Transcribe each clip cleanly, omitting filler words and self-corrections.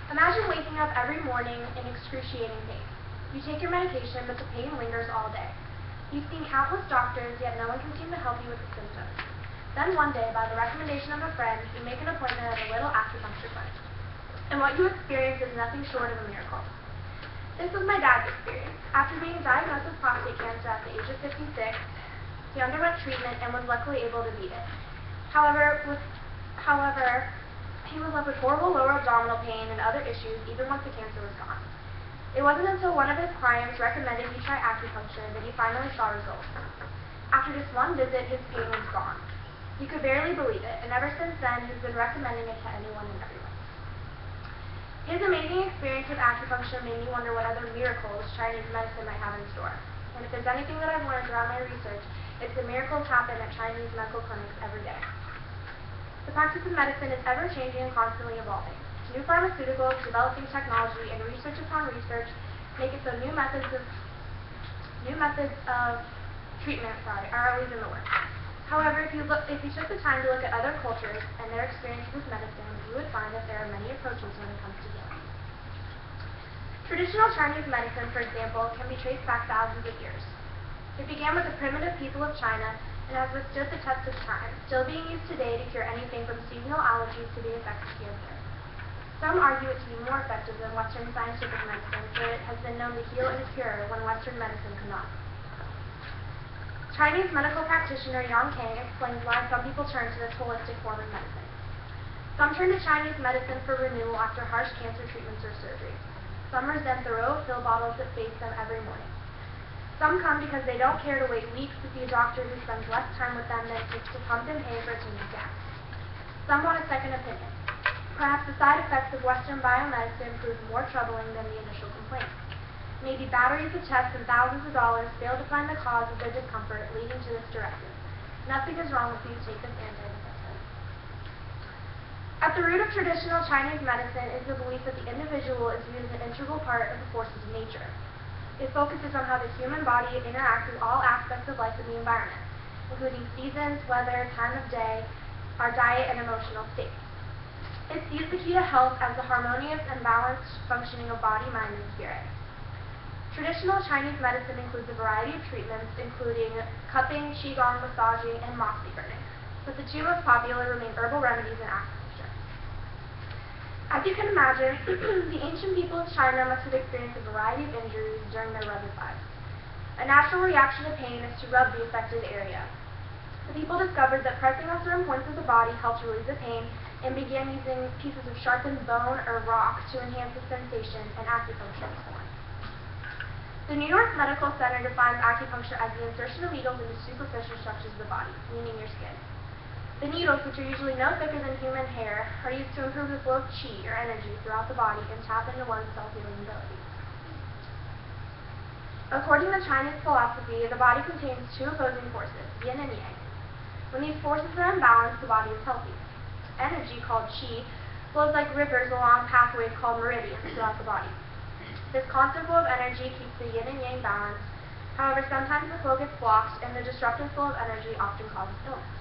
Imagine waking up every morning in excruciating pain. You take your medication, but the pain lingers all day. You've seen countless doctors, yet no one can seem to help you with the symptoms. Then one day, by the recommendation of a friend, you make an appointment at a little acupuncture clinic. And what you experience is nothing short of a miracle. This was my dad's experience. After being diagnosed with prostate cancer at the age of 56, he underwent treatment and was luckily able to beat it. However, he was left with horrible lower abdominal pain and other issues even once the cancer was gone. It wasn't until one of his clients recommended he try acupuncture that he finally saw results. After just one visit, his pain was gone. He could barely believe it, and ever since then, he's been recommending it to anyone and everyone. His amazing experience with acupuncture made me wonder what other miracles Chinese medicine might have in store. And if there's anything that I've learned throughout my research, it's that miracles happen at Chinese medical clinics every day. The practice of medicine is ever-changing and constantly evolving. New pharmaceuticals, developing technology, and research upon research make it so new methods of treatment are always in the works. However, if you took the time to look at other cultures and their experiences with medicine, you would find that there are many approaches when it comes to healing. Traditional Chinese medicine, for example, can be traced back thousands of years. It began with the primitive people of China and has withstood the test of time, still being used today to cure anything from seasonal allergies to the effects of cancer. Some argue it to be more effective than Western scientific medicine, for it has been known to heal and cure when Western medicine cannot. Chinese medical practitioner Yang Kang explains why some people turn to this holistic form of medicine. Some turn to Chinese medicine for renewal after harsh cancer treatments or surgery. Some resent the row of pill bottles that face them every morning. Some come because they don't care to wait weeks to see a doctor who spends less time with them than it takes to pump and pay for a change of gas. Some want a second opinion. Perhaps the side effects of Western biomedicine prove more troubling than the initial complaints. Maybe batteries of tests and thousands of dollars fail to find the cause of their discomfort, leading to this directive. Nothing is wrong with you to take this antidepressant. At the root of traditional Chinese medicine is the belief that the individual is viewed as an integral part of the forces of nature. It focuses on how the human body interacts with all aspects of life and the environment, including seasons, weather, time of day, our diet, and emotional states. It sees the key to health as the harmonious and balanced functioning of body, mind, and spirit. Traditional Chinese medicine includes a variety of treatments, including cupping, qigong, massaging, and moxie burning. But the two most popular remain herbal remedies and acupuncture. As you can imagine, the ancient people of China must have experienced a variety of injuries during their rugged lives. A natural reaction to pain is to rub the affected area. The people discovered that pressing on certain points of the body helped relieve the pain and began using pieces of sharpened bone or rock to enhance the sensation, and acupuncture was born. The New York Medical Center defines acupuncture as the insertion of needles into superficial structures of the body, meaning your skin. The needles, which are usually no thicker than human hair, are used to improve the flow of qi, or energy, throughout the body and tap into one's self-healing abilities. According to Chinese philosophy, the body contains two opposing forces, yin and yang. When these forces are imbalanced, the body is healthy. Energy, called qi, flows like rivers along pathways called meridians throughout the body. This constant flow of energy keeps the yin and yang balanced. However, sometimes the flow gets blocked, and the disruptive flow of energy often causes illness.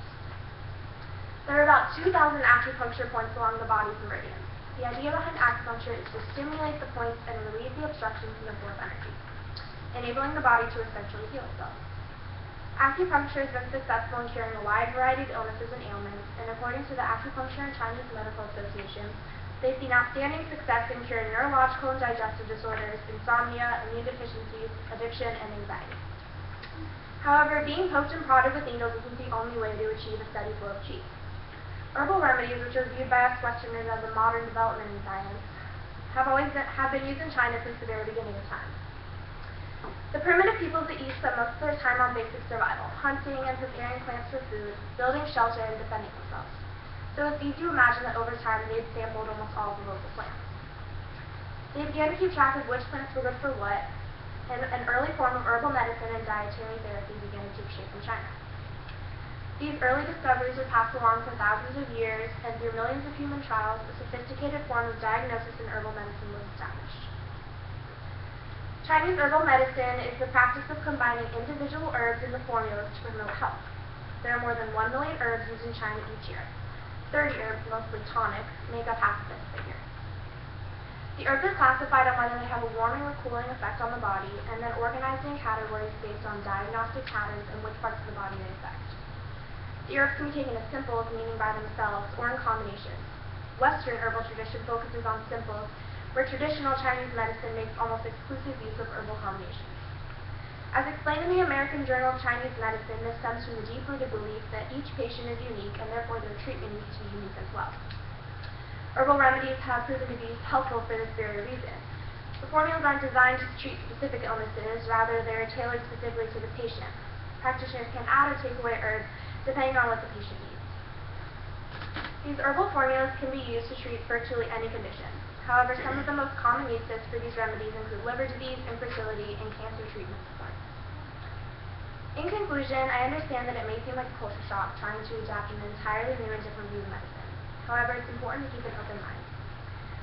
There are about 2,000 acupuncture points along the body's meridians. The idea behind acupuncture is to stimulate the points and relieve the obstructions in the flow of energy, enabling the body to essentially heal itself. Acupuncture has been successful in curing a wide variety of illnesses and ailments, and according to the Acupuncture and Chinese Medical Association, they've seen outstanding success in curing neurological and digestive disorders, insomnia, immune deficiencies, addiction, and anxiety. However, being poked and prodded with needles isn't the only way to achieve a steady flow of qi. Herbal remedies, which are viewed by us Westerners as a modern development in science, have been used in China since the very beginning of time. The primitive peoples of the East spent most of their time on basic survival, hunting and preparing plants for food, building shelter, and defending themselves. So it's easy to imagine that over time they had sampled almost all of the local plants. They began to keep track of which plants were good for what, and an early form of herbal medicine and dietary therapy began to take shape in China. These early discoveries were passed along for thousands of years, and through millions of human trials, a sophisticated form of diagnosis in herbal medicine was established. Chinese herbal medicine is the practice of combining individual herbs into formulas to promote health. There are more than 1 million herbs used in China each year. 30 herbs, mostly tonics, make up half of this figure. The herbs are classified on whether they have a warming or cooling effect on the body, and then organized in categories based on diagnostic patterns and which parts of the body they affect. The herbs can be taken as simples, meaning by themselves, or in combinations. Western herbal tradition focuses on simples, where traditional Chinese medicine makes almost exclusive use of herbal combinations. As explained in the American Journal of Chinese Medicine, this stems from the deep-rooted belief that each patient is unique and therefore their treatment needs to be unique as well. Herbal remedies have proven to be helpful for this very reason. The formulas aren't designed to treat specific illnesses, rather they are tailored specifically to the patient. Practitioners can add or take away herbs depending on what the patient needs. These herbal formulas can be used to treat virtually any condition. However, some of the most common uses for these remedies include liver disease, infertility, and cancer treatment support. In conclusion, I understand that it may seem like a culture shock trying to adapt an entirely new and different view of medicine. However, it's important to keep an open mind.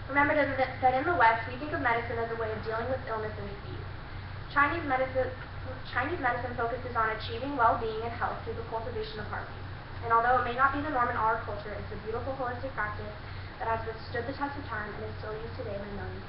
Remember that in the West, we think of medicine as a way of dealing with illness and disease. Chinese medicine focuses on achieving well-being and health through the cultivation of harmony. And although it may not be the norm in our culture, it's a beautiful holistic practice that has withstood the test of time and is still used today by millions.